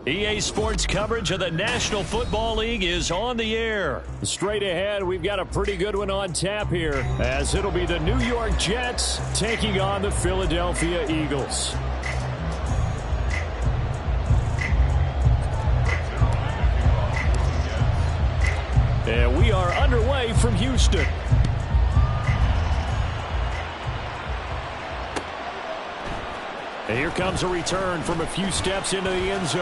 EA Sports coverage of the National Football League is on the air. Straight ahead, we've got a pretty good one on tap here, as it'll be the New York Jets taking on the Philadelphia Eagles. And we are underway from Houston. And here comes a return from a few steps into the end zone.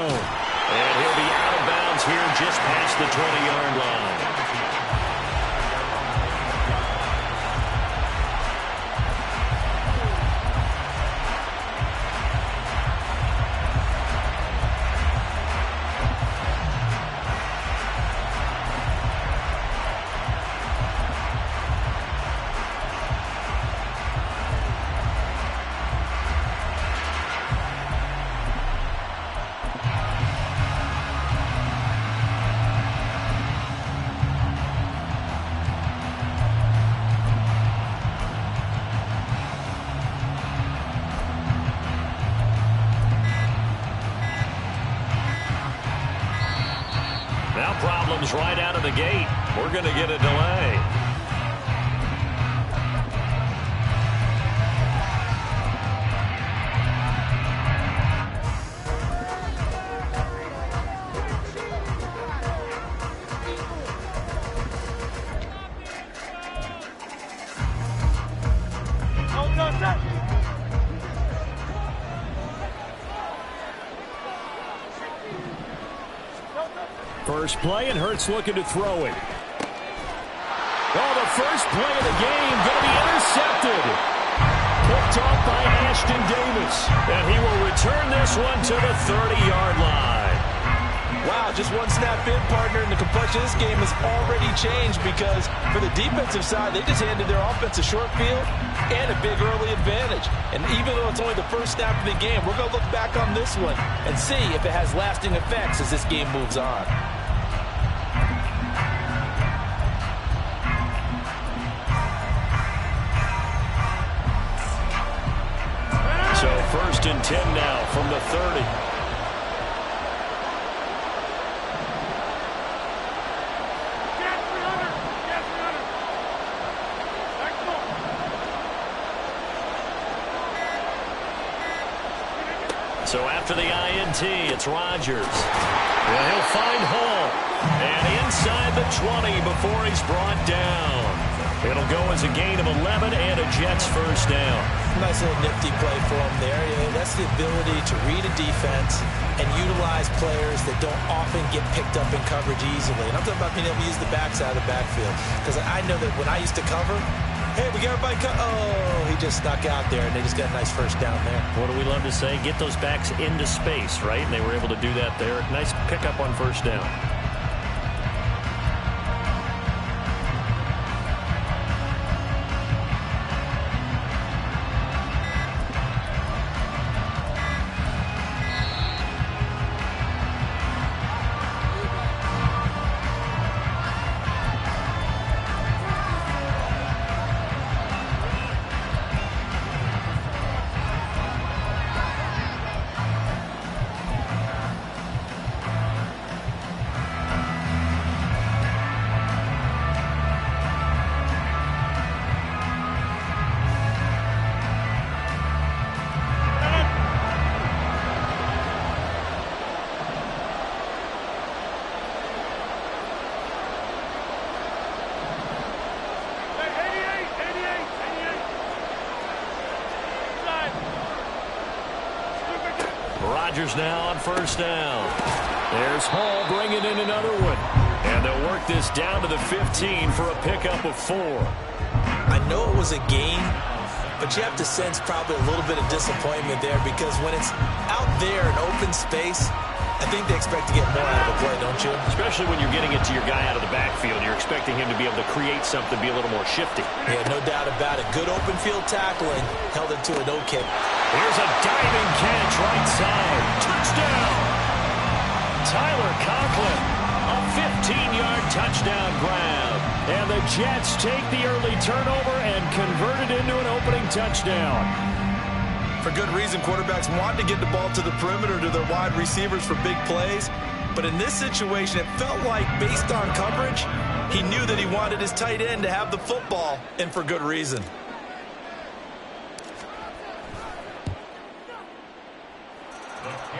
And he'll be out of bounds here just past the 20-yard line. Problems right out of the gate. We're going to get a delay. First play, and Hurts looking to throw it. Oh, the first play of the game going to be intercepted. Picked off by Ashton Davis. And he will return this one to the 30-yard line. Wow, just one snap in, partner, and the complexion of this game has already changed because for the defensive side, they just handed their offense a short field and a big early advantage. And even though it's only the first snap of the game, we're going to look back on this one and see if it has lasting effects as this game moves on. So 1st and 10 now from the 30. So after the INT, it's Rodgers. And he'll find Hall. And inside the 20 before he's brought down. It'll go as a gain of 11 and a Jets first down. Nice little nifty play for him there. That's the ability to read a defense and utilize players that don't often get picked up in coverage easily. And I'm talking about being able to use the backside of the backfield. Because I know that when I used to cover, hey, we got everybody oh, he just snuck out there, and they just got a nice first down there. What do we love to say? Get those backs into space, right? And they were able to do that there. Nice pickup on first down. Rodgers now on first down. There's Hall bringing in another one. And they'll work this down to the 15 for a pickup of 4. I know it was a gain, but you have to sense probably a little bit of disappointment there because when it's out there in open space, I think they expect to get more out of a play, don't you? Especially when you're getting it to your guy out of the backfield. You're expecting him to be able to create something, be a little more shifty. Yeah, no doubt about it. Good open field tackling. Held it to an okay. Here's a diving catch right side. Touchdown! Tyler Conklin. A 15-yard touchdown grab. And the Jets take the early turnover and convert it into an opening touchdown. For good reason, quarterbacks want to get the ball to the perimeter to their wide receivers for big plays. But in this situation, it felt like, based on coverage, he knew that he wanted his tight end to have the football, and for good reason.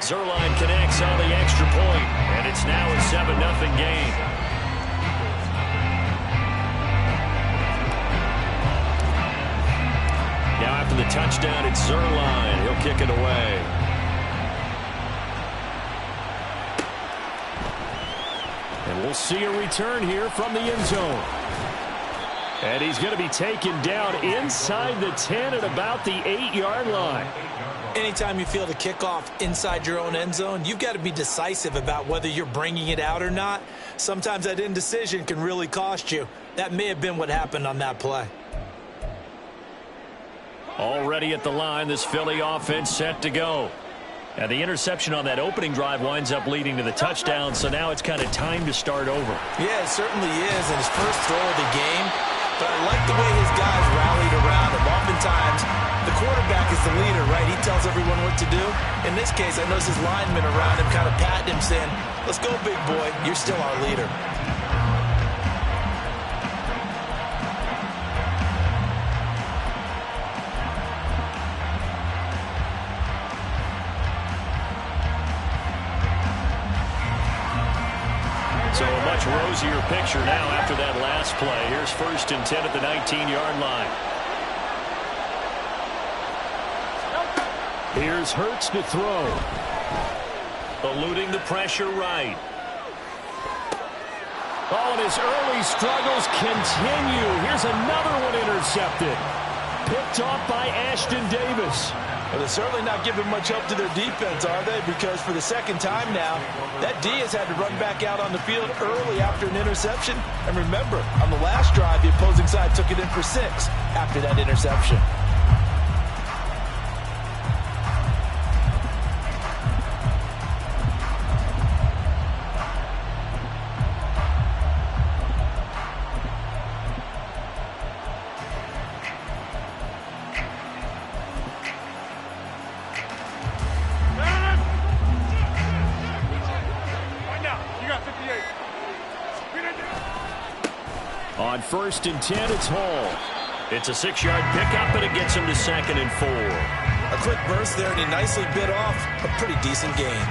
Zuerlein connects on the extra point, and it's now a 7-0 game. Now after the touchdown, it's Zuerlein. He'll kick it away. And we'll see a return here from the end zone. And he's going to be taken down inside the 10 at about the 8-yard line. Anytime you feel the kickoff inside your own end zone, you've got to be decisive about whether you're bringing it out or not. Sometimes that indecision can really cost you. That may have been what happened on that play. Already at the line, this Philly offense set to go. And the interception on that opening drive winds up leading to the touchdown, so now it's kind of time to start over. Yeah, it certainly is, and his first throw of the game. But I like the way his guys rallied around him. Oftentimes, the quarterback is the leader, right? He tells everyone what to do. In this case, I notice his linemen around him kind of patting him, saying, "Let's go, big boy. You're still our leader." So a much rosier picture now after that last play. Here's 1st and 10 at the 19-yard line. Here's Hurts to throw. Eluding the pressure right. Oh, and his early struggles continue. Here's another one intercepted. Picked off by Ashton Davis. Well, they're certainly not giving much help to their defense, are they? Because for the second time now, that D has had to run back out on the field early after an interception. And remember, on the last drive, the opposing side took it in for 6 after that interception. On 1st and 10, it's Hall. It's a 6-yard pickup, and it gets him to 2nd and 4. A quick burst there, and he nicely bit off a pretty decent gain.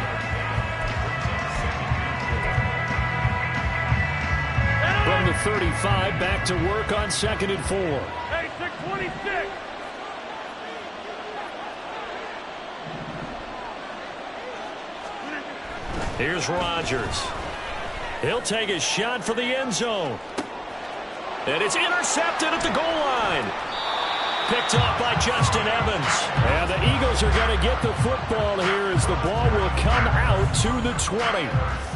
From the 35, back to work on 2nd and 4. Hey, 626. Here's Rodgers. He'll take a shot for the end zone. And it's intercepted at the goal line. Picked off by Justin Evans. And the Eagles are going to get the football here as the ball will come out to the 20.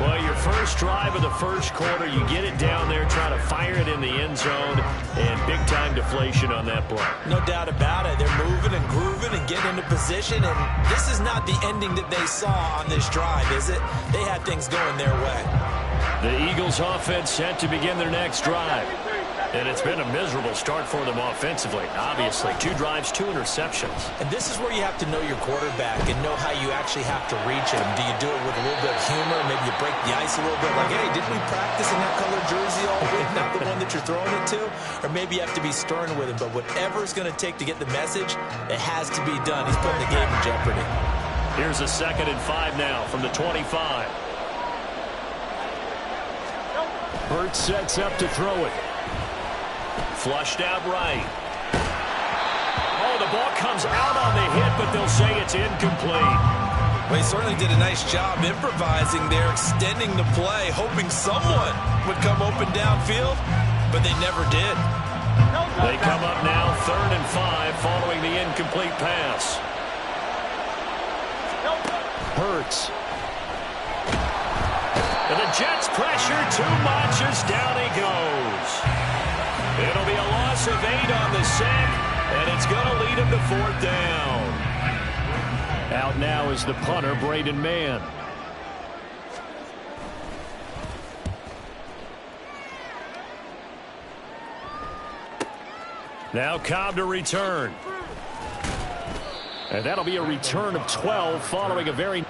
Well, your first drive of the first quarter, you get it down there, try to fire it in the end zone, and big-time deflation on that play. No doubt about it. They're moving and grooving and getting into position, and this is not the ending that they saw on this drive, is it? They had things going their way. The Eagles offense set to begin their next drive. And it's been a miserable start for them offensively. Obviously, 2 drives, 2 interceptions. And this is where you have to know your quarterback and know how you actually have to reach him. Do you do it with a little bit of humor? Maybe you break the ice a little bit. Like, hey, didn't we practice in that colored jersey all week? Not the one that you're throwing it to? Or maybe you have to be stern with him. But whatever it's going to take to get the message, it has to be done. He's putting the game in jeopardy. Here's a 2nd and 5 now from the 25. Hurts sets up to throw it. Flushed out right. Oh, the ball comes out on the hit, but they'll say it's incomplete. Well, he certainly did a nice job improvising there, extending the play, hoping someone would come open downfield, but they never did. They come up now 3rd and 5 following the incomplete pass. Hurts. And the Jets pressure too much as down he goes. It'll be a loss of 8 on the sack, and it's going to lead him to 4th down. Out now is the punter, Braden Mann. Now Cobb to return. And that'll be a return of 12 following a very...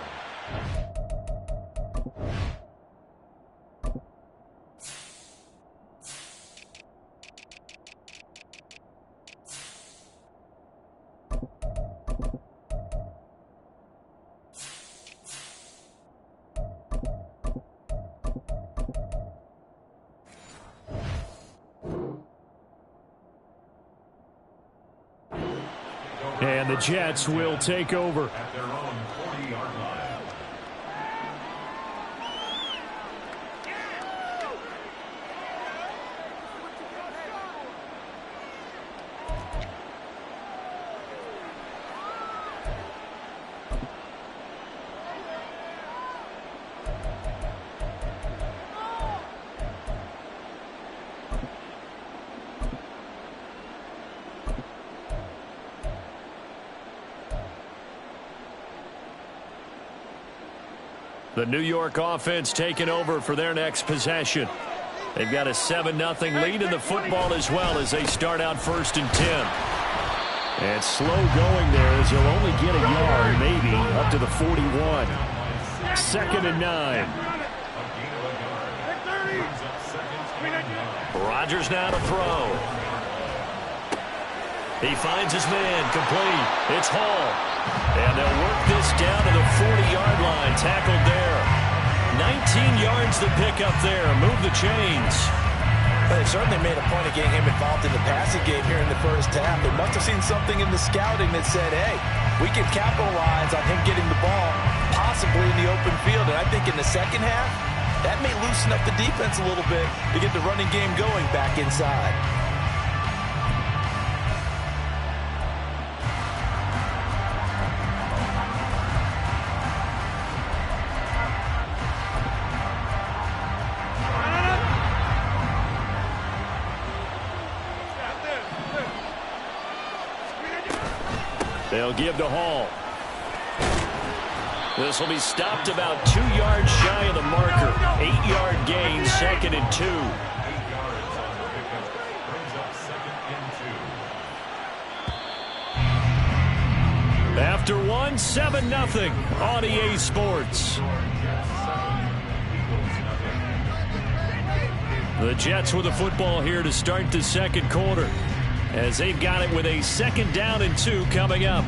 And the Jets will take over. At their own 40-yard line. The New York offense taking over for their next possession. They've got a 7-0 lead in the football as well as they start out 1st and 10. And slow going there as he'll only get a yard, maybe, up to the 41. 2nd and 9. Rodgers now to throw. He finds his man, complete. It's Hall. And they'll work this down to the 40-yard line. Tackled there. 19 yards to pick up there. Move the chains. But they certainly made a point of getting him involved in the passing game here in the first half. They must have seen something in the scouting that said, hey, we can capitalize on him getting the ball, possibly in the open field. And I think in the second half, that may loosen up the defense a little bit to get the running game going back inside. They'll give to Hall. This will be stopped about 2 yards shy of the marker. 8-yard gain, 2nd and 2. After 1, 7-0 on EA Sports. The Jets with the football here to start the 2nd quarter, as they've got it with a 2nd down and 2 coming up.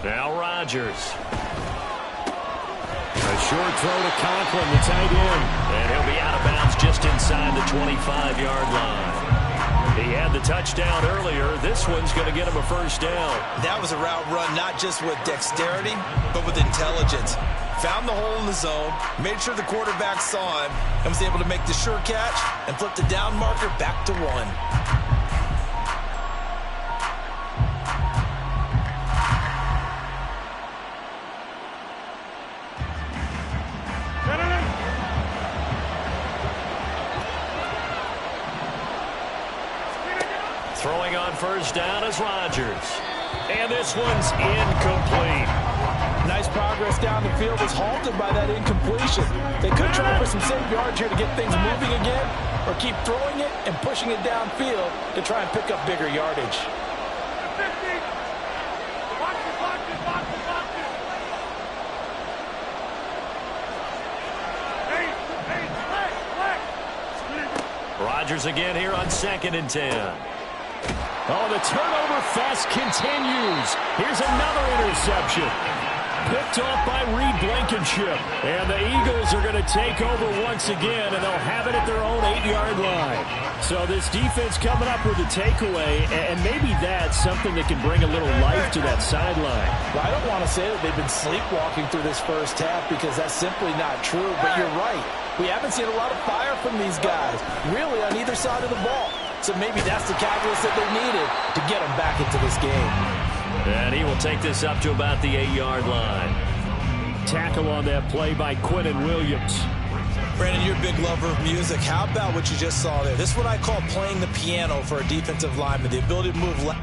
Now Rodgers. A short throw to Conklin, the tight end. And he'll be out of bounds just inside the 25-yard line. He had the touchdown earlier. This one's going to get him a 1st down. That was a route run not just with dexterity, but with intelligence. Found the hole in the zone, made sure the quarterback saw him, and was able to make the sure catch and flip the down marker back to 1. Throwing on 1st down is Rodgers. And this one's incomplete. Nice progress down the field was halted by that incompletion. They could try for some safe yards here to get things moving again, or keep throwing it and pushing it downfield to try and pick up bigger yardage. Rodgers again here on 2nd and 10. Oh, the turnover fest continues. Here's another interception. picked off by Reed Blankenship. And the Eagles are going to take over once again, and they'll have it at their own 8-yard line. So this defense coming up with a takeaway, and maybe that's something that can bring a little life to that sideline. Well, I don't want to say that they've been sleepwalking through this first half because that's simply not true, but you're right. We haven't seen a lot of fire from these guys, really on either side of the ball. So maybe that's the catalyst that they needed to get them back into this game. And he will take this up to about the 8-yard line. Tackle on that play by Quentin Williams. Brandon, you're a big lover of music. How about what you just saw there? This is what I call playing the piano for a defensive lineman, the ability to move left.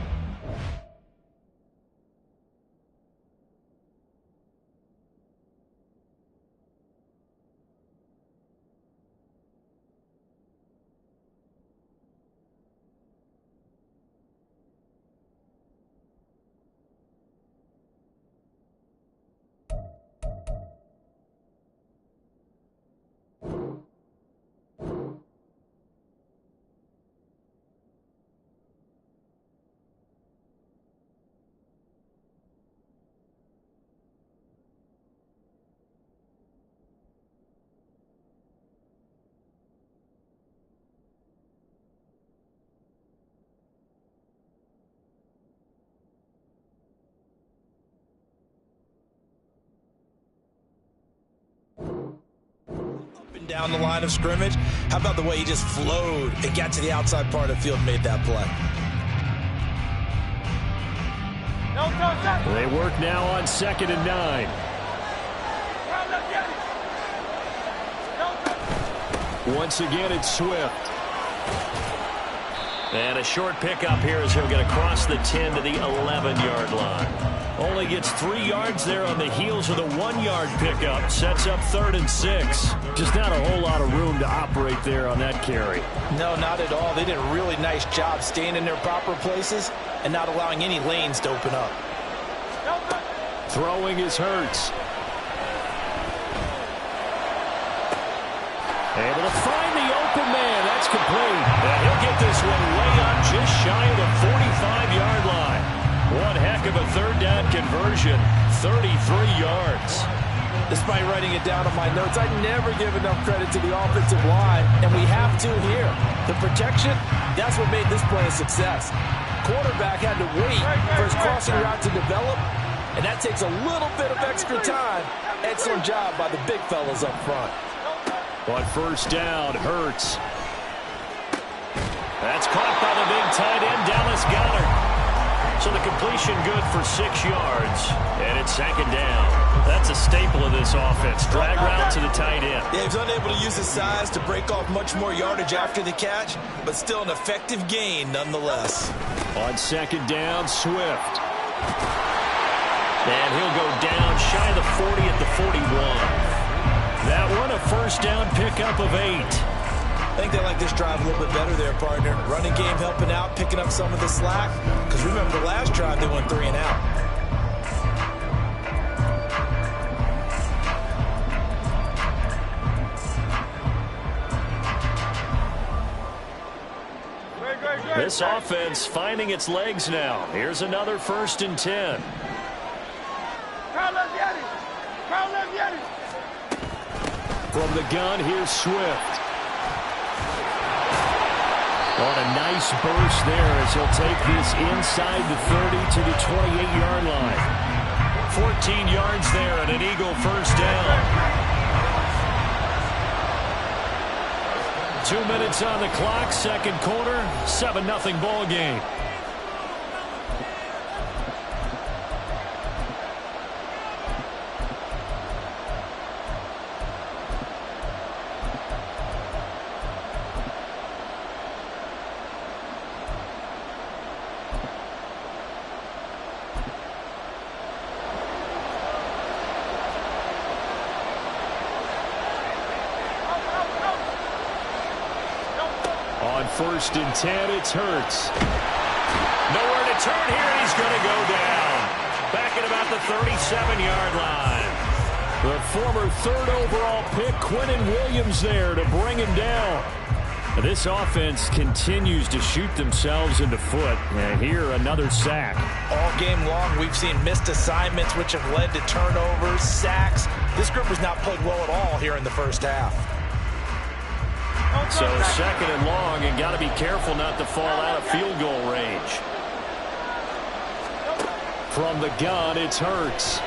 Down the line of scrimmage. How about the way he just flowed and got to the outside part of the field and made that play? They work now on 2nd and 9. Once again, it's Swift. And a short pickup here as he'll get across the 10 to the 11-yard line. Only gets 3 yards there on the heels of the 1-yard pickup. Sets up 3rd and 6. Just not a whole lot of room to operate there on that carry. No, not at all. They did a really nice job staying in their proper places and not allowing any lanes to open up. Throwing is Hurts. Able to find the open man. That's complete. And he'll get this one way up just shy of the 45-yard line. One heck of a 3rd down conversion. 33 yards. Despite writing it down on my notes, I never give enough credit to the offensive line, and we have to here. The protection, that's what made this play a success. Quarterback had to wait for his crossing route to develop, and that takes a little bit of extra time. Excellent job by the big fellas up front. On 1st down, Hurts. That's caught by the big tight end, Dallas Goedert. So the completion good for 6 yards, and it's 2nd down. That's a staple of this offense. Drag route to the tight end. Yeah, he's unable to use his size to break off much more yardage after the catch, but still an effective gain nonetheless. On 2nd down, Swift. And he'll go down shy of the 40 at the 41. That one a 1st down pickup of 8. I think they like this drive a little bit better there, partner. Running game helping out, picking up some of the slack. Because remember, the last drive they went 3 and out. This offense finding its legs now. Here's another 1st and 10. From the gun, here's Swift. On a nice burst there as he'll take this inside the 30 to the 28-yard line. 14 yards there and an Eagle 1st down. 2 minutes on the clock, 2nd quarter, 7-0 ball game. On 1st and 10, it's Hurts. Nowhere to turn here, and he's going to go down. Back at about the 37-yard line. The former 3rd overall pick, Quentin Williams, there to bring him down. This offense continues to shoot themselves in the foot. And here, another sack. All game long, we've seen missed assignments, which have led to turnovers, sacks. This group has not played well at all here in the first half. So 2nd and long, and got to be careful not to fall out of field goal range. From the gun, it's Hurts.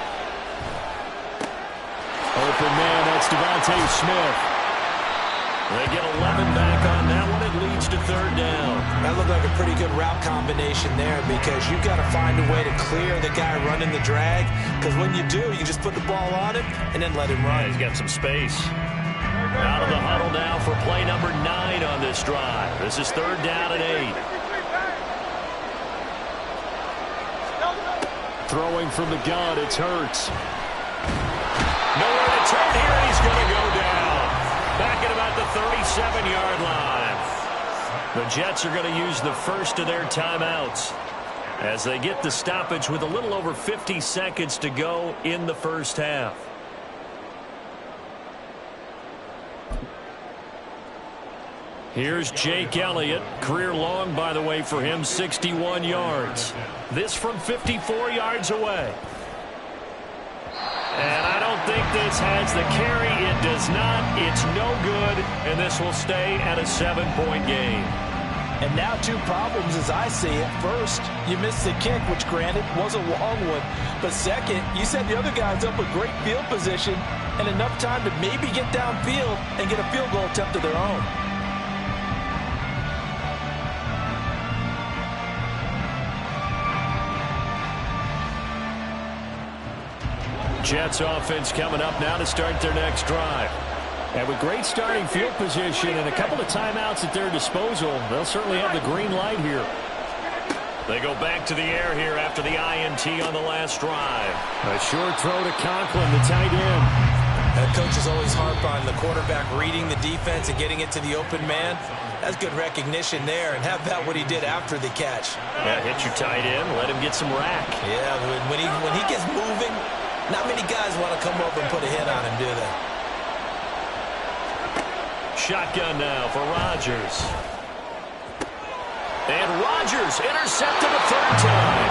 Open man, that's Devontae Smith. They get 11 back on that one. It leads to 3rd down. That looked like a pretty good route combination there, because you've got to find a way to clear the guy running the drag, because when you do, you just put the ball on him and then let him run. Yeah, he's got some space. Out of the huddle now for play number 9 on this drive. This is 3rd down and 8. Throwing from the gun, it's Hurts. Nowhere to turn here, and he's going to go down. Back at about the 37-yard line. The Jets are going to use the first of their timeouts as they get the stoppage with a little over 50 seconds to go in the first half. Here's Jake Elliott. Career long, by the way, for him, 61 yards. This from 54 yards away. And I don't think this has the carry. It does not. It's no good. And this will stay at a 7-point game. And now 2 problems as I see it. First, you missed the kick, which granted was a long one. But second, you set the other guys up with great field position and enough time to maybe get downfield and get a field goal attempt of their own. Jets offense coming up now to start their next drive. And with great starting field position and a couple of timeouts at their disposal, they'll certainly have the green light here. They go back to the air here after the INT on the last drive. A short throw to Conklin, the tight end. The coaches always harp on the quarterback reading the defense and getting it to the open man. That's good recognition there. And how about what he did after the catch? Yeah, hit your tight end, let him get some rack. Yeah, when he gets moving, not many guys want to come over and put a hit on him, do they? Shotgun now for Rodgers. And Rodgers intercepted the 3rd time.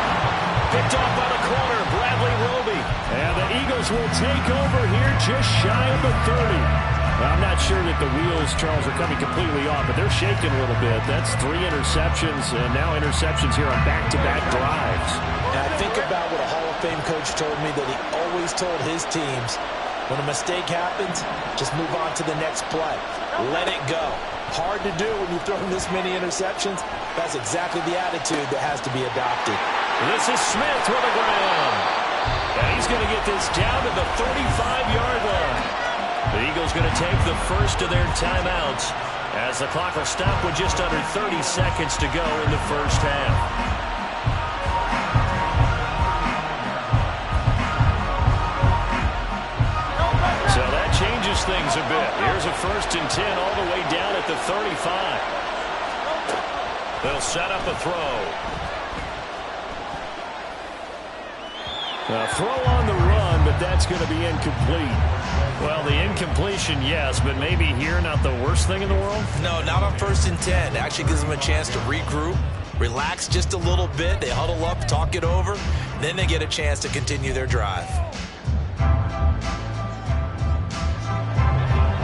Picked off by the corner, Bradley Roby. And the Eagles will take over here just shy of the 30. Well, I'm not sure that the wheels, Charles, are coming completely off, but they're shaking a little bit. That's 3 interceptions, and now interceptions here on back-to-back drives. And I think about what a Hall of Fame coach told me, that he always told his teams, when a mistake happens, just move on to the next play. Let it go. Hard to do when you've thrown this many interceptions. That's exactly the attitude that has to be adopted. This is Smith with a ground. And he's going to get this down to the 35-yard line. The Eagles going to take the first of their timeouts as the clock will stop with just under 30 seconds to go in the first half. So that changes things a bit. Here's a 1st and 10 all the way down at the 35. They'll set up a throw. A throw on the run, but that's going to be incomplete. Well, the incompletion, yes, but maybe here not the worst thing in the world? No, not on 1st and 10. Actually gives them a chance to regroup, relax just a little bit. They huddle up, talk it over. Then they get a chance to continue their drive.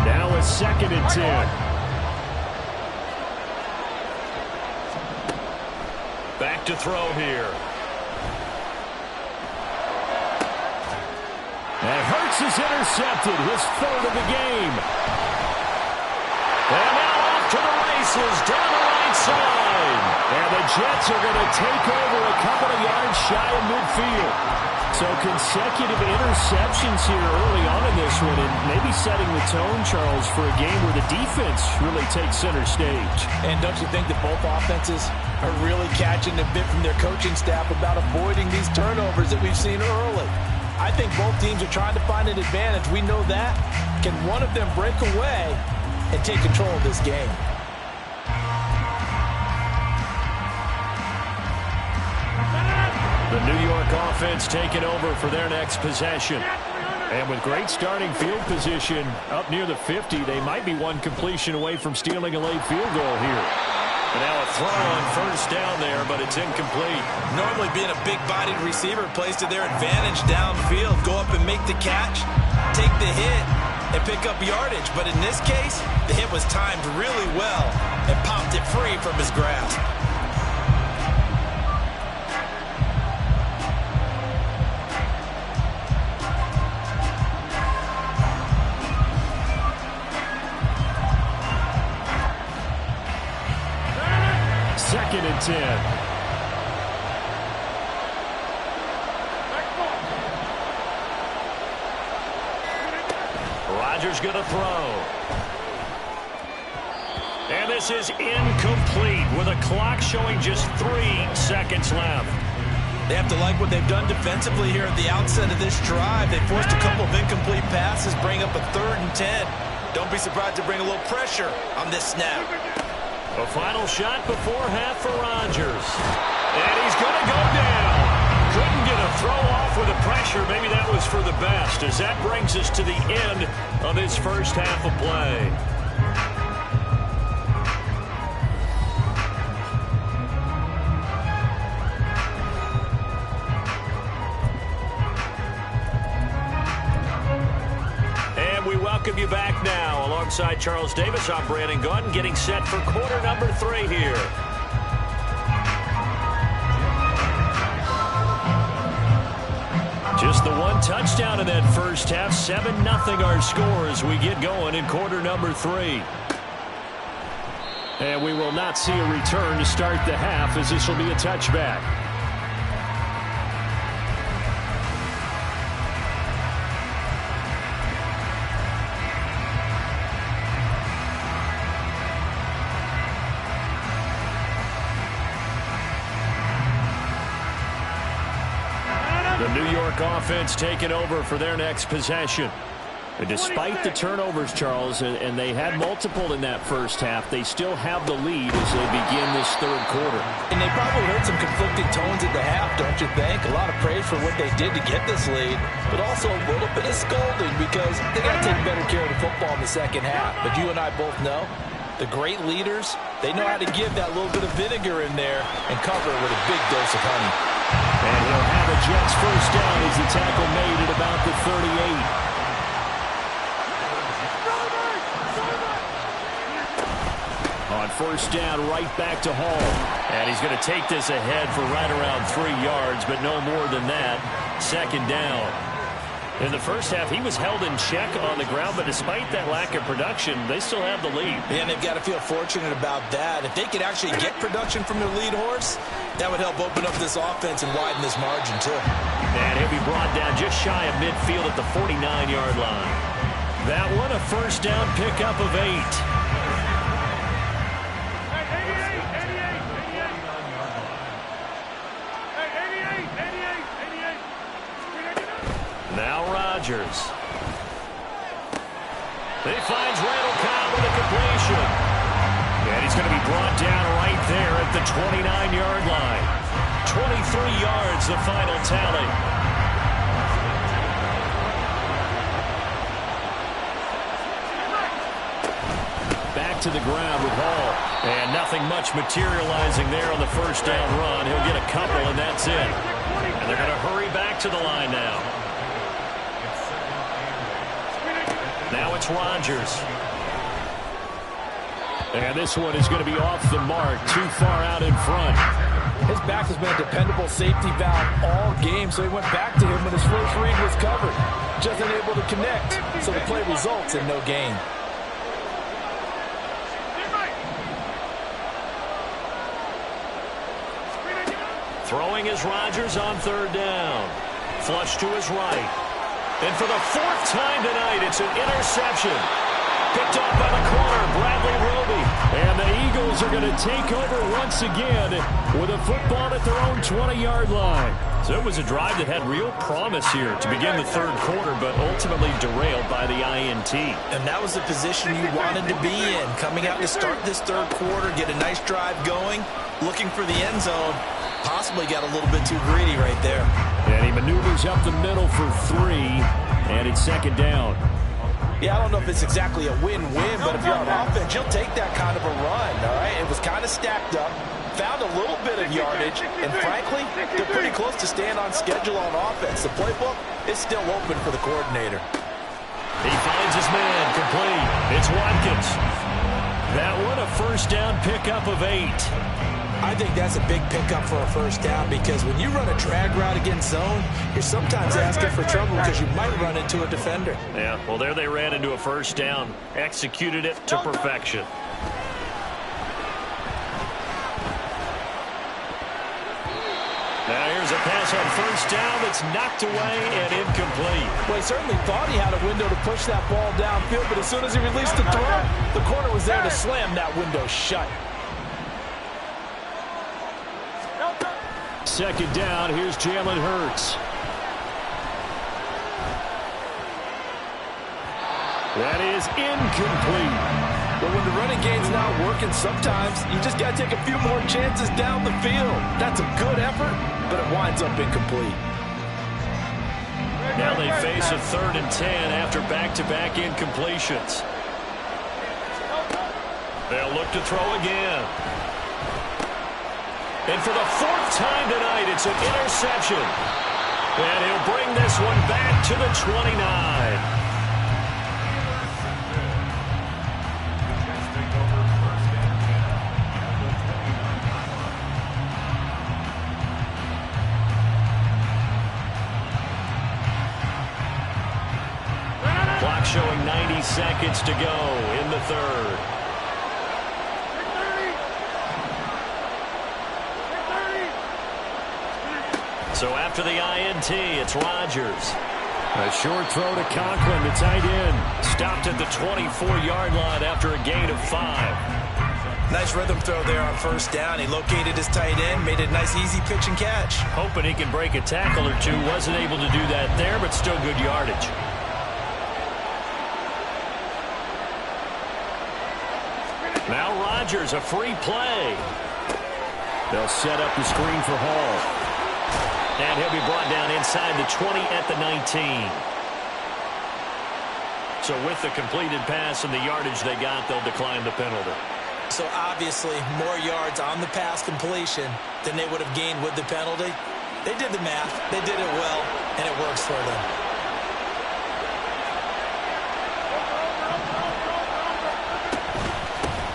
Now a 2nd and 10. Back to throw here. And Hurts is intercepted, his 3rd of the game. And now off to the races, down the right side. And the Jets are going to take over a couple of yards shy of midfield. So consecutive interceptions here early on in this one, and maybe setting the tone, Charles, for a game where the defense really takes center stage. And don't you think that both offenses are really catching a bit from their coaching staff about avoiding these turnovers that we've seen early? I think both teams are trying to find an advantage. We know that. Can one of them break away and take control of this game? The New York offense taking over for their next possession. And with great starting field position up near the 50, they might be one completion away from stealing a late field goal here. And now a throw on first down there, but it's incomplete. Normally being a big-bodied receiver plays to their advantage downfield. Go up and make the catch, take the hit, and pick up yardage. But in this case, the hit was timed really well and popped it free from his grasp. Second and 10. Rodgers going to throw. And this is incomplete with a clock showing just 3 seconds left. They have to like what they've done defensively here at the outset of this drive. They forced a couple of incomplete passes, bring up a 3rd and 10. Don't be surprised to bring a little pressure on this snap. A final shot before half for Rodgers. And he's going to go down. Couldn't get a throw off with the pressure. Maybe that was for the best, as that brings us to the end of his first half of play. Welcome you back now. Alongside Charles Davis, I'm Brandon Gunn, getting set for quarter number 3 here. Just the one touchdown in that first half. 7-0 our score as we get going in quarter number 3. And we will not see a return to start the half, as this will be a touchback. The New York offense taking over for their next possession. And despite the turnovers, Charles, and they had multiple in that first half, they still have the lead as they begin this third quarter. And they probably heard some conflicting tones at the half, don't you think? A lot of praise for what they did to get this lead, but also a little bit of scolding because they got to take better care of the football in the second half. But you and I both know the great leaders, they know how to give that little bit of vinegar in there and cover it with a big dose of honey. And he'll have a Jets first down as the tackle made at about the 38. On first down, right back to Hall. And he's going to take this ahead for right around 3 yards, but no more than that. Second down. In the first half, he was held in check on the ground, but despite that lack of production, they still have the lead. And they've got to feel fortunate about that. If they could actually get production from their lead horse, that would help open up this offense and widen this margin, too. And he'll be brought down just shy of midfield at the 49-yard line. That one, a first down pickup of 8. Now Rodgers. He finds Randall Cobb with a completion. And he's going to be brought down right there at the 29-yard line. 23 yards, the final tally. Back to the ground with Hall. And nothing much materializing there on the first down run. He'll get a couple, and that's it. And they're going to hurry back to the line now. Now it's Rodgers. And this one is going to be off the mark, too far out in front. His back has been a dependable safety valve all game, so he went back to him when his first read was covered. Just unable to connect, so the play results in no gain. Throwing is Rodgers on third down. Flush to his right. And for the 4th time tonight, it's an interception. Picked off by the corner, Bradley Roby. And the Eagles are going to take over once again with a football at their own 20-yard line. So it was a drive that had real promise here to begin the third quarter, but ultimately derailed by the INT. And that was the position you wanted to be in. Coming out to start this third quarter, get a nice drive going, looking for the end zone. Possibly got a little bit too greedy right there. And he maneuvers up the middle for 3, and it's second down. Yeah, I don't know if it's exactly a win-win, but if you're on offense, you'll take that kind of a run, all right? It was kind of stacked up, found a little bit of yardage, and frankly, they're pretty close to staying on schedule on offense. The playbook is still open for the coordinator. He finds his man, complete. It's Watkins. That one a first down pickup of 8. I think that's a big pickup for a first down because when you run a drag route against zone, you're sometimes asking for trouble because you might run into a defender. Yeah, well, there they ran into a first down. Executed it to perfection. Now here's a pass on first down that's knocked away and incomplete. Well, he certainly thought he had a window to push that ball downfield, but as soon as he released the throw, the corner was there to slam that window shut. Second down, here's Jalen Hurts. That is incomplete. But when the running game's not working, sometimes you just got to take a few more chances down the field. That's a good effort, but it winds up incomplete. Now they face a 3rd and 10 after back-to-back incompletions. They'll look to throw again. And for the 4th time tonight, it's an interception. And he'll bring this one back to the 29. Clock showing 90 seconds to go in the 3rd. So after the INT, it's Rodgers. A short throw to Conklin, the tight end. Stopped at the 24-yard line after a gain of 5. Nice rhythm throw there on first down. He located his tight end, made a nice easy pitch and catch. Hoping he can break a tackle or two. Wasn't able to do that there, but still good yardage. Now Rodgers, a free play. They'll set up the screen for Hall. And he'll be brought down inside the 20 at the 19. So with the completed pass and the yardage they got, they'll decline the penalty. So obviously more yards on the pass completion than they would have gained with the penalty. They did the math. They did it well, and it works for them.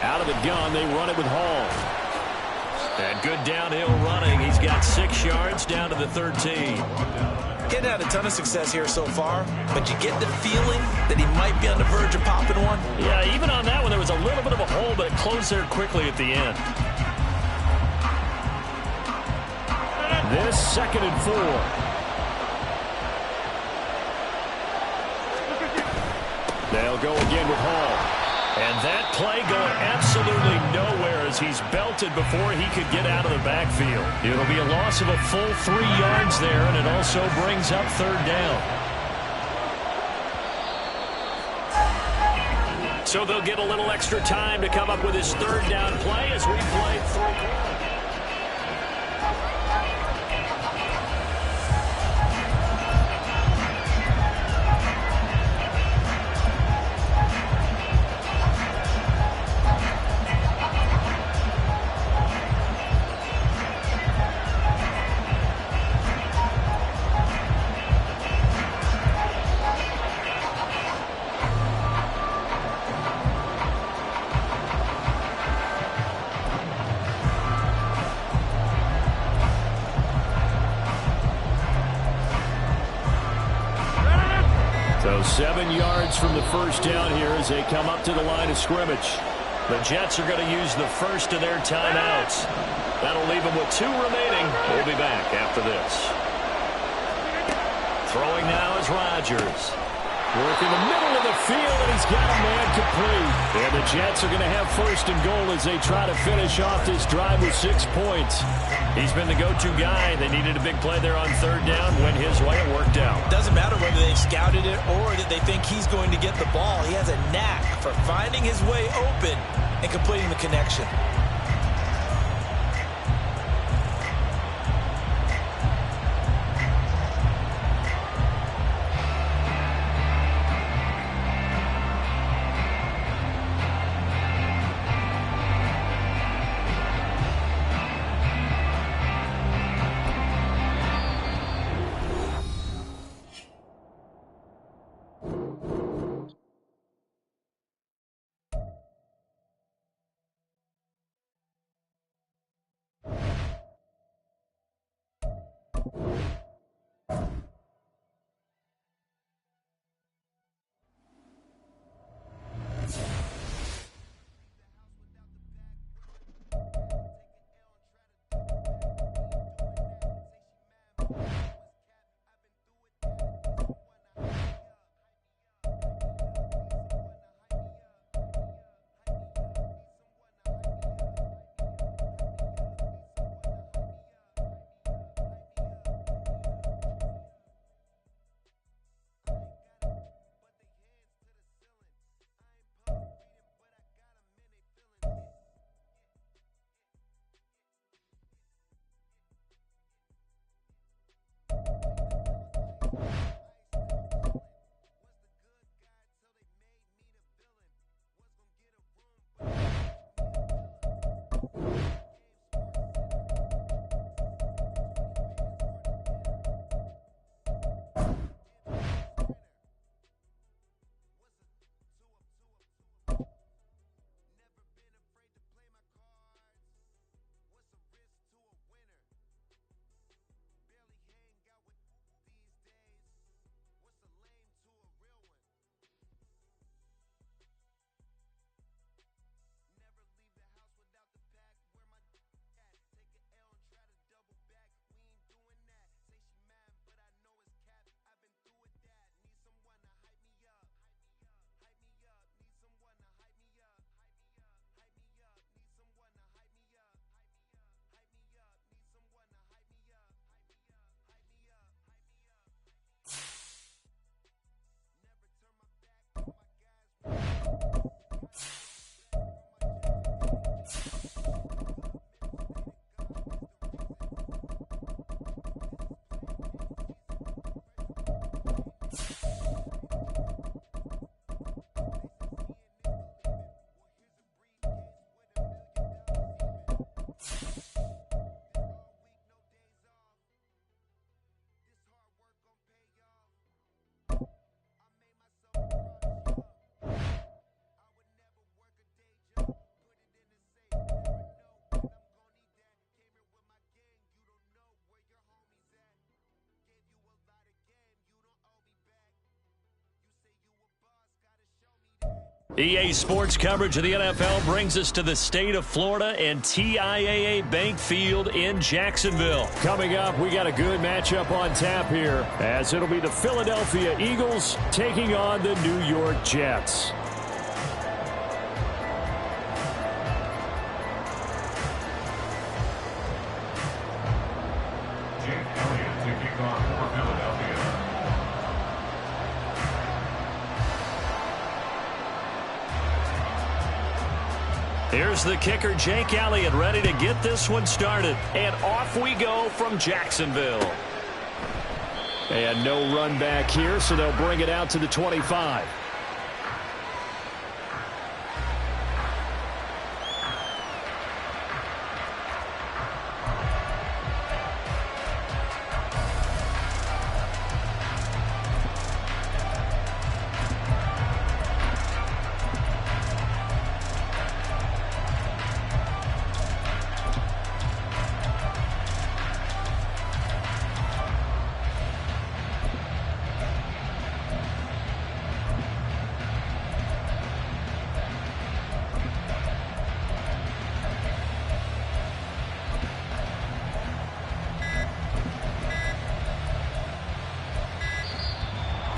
Out of the gun, they run it with Hall. And good downhill running. He's got 6 yards down to the 13. Getting had a ton of success here so far, but you get the feeling that he might be on the verge of popping one. Yeah, even on that one, there was a little bit of a hole, but it closed there quickly at the end. This 2nd and 4. They'll go again with Hall. And that play going absolutely nowhere as he's belted before he could get out of the backfield. It'll be a loss of a full 3 yards there, and it also brings up 3rd down. So they'll get a little extra time to come up with his 3rd down play as we play 3 quarters. So 7 yards from the first down here as they come up to the line of scrimmage. The Jets are going to use the first of their timeouts. That'll leave them with 2 remaining. We'll be back after this. Throwing now is Rodgers. Working the middle of the field, and he's got a man complete. And the Jets are going to have 1st and goal as they try to finish off this drive with 6 points. He's been the go-to guy. They needed a big play there on 3rd down. Went his way. It worked out. Doesn't matter whether they scouted it or that they think he's going to get the ball. He has a knack for finding his way open and completing the connection. EA Sports coverage of the NFL brings us to the state of Florida and TIAA Bank Field in Jacksonville. Coming up, we got a good matchup on tap here, as it'll be the Philadelphia Eagles taking on the New York Jets. Here's the kicker, Jake Elliott, ready to get this one started. And off we go from Jacksonville. And no run back here, so they'll bring it out to the 25.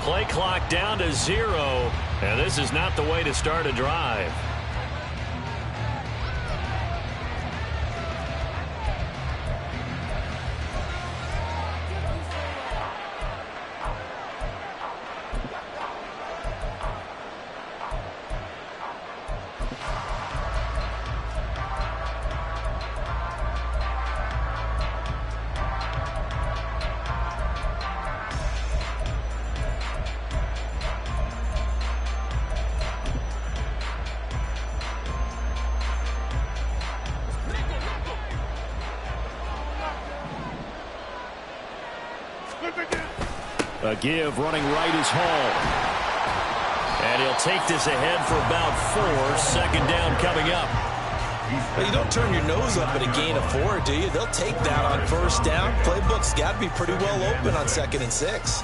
Play clock down to 0, and this is not the way to start a drive. A give running right is Hall. And he'll take this ahead for about 4. Second down coming up. Well, you don't turn your nose up at a gain of 4, do you? They'll take that on first down. Playbook's got to be pretty well open on 2nd and 6.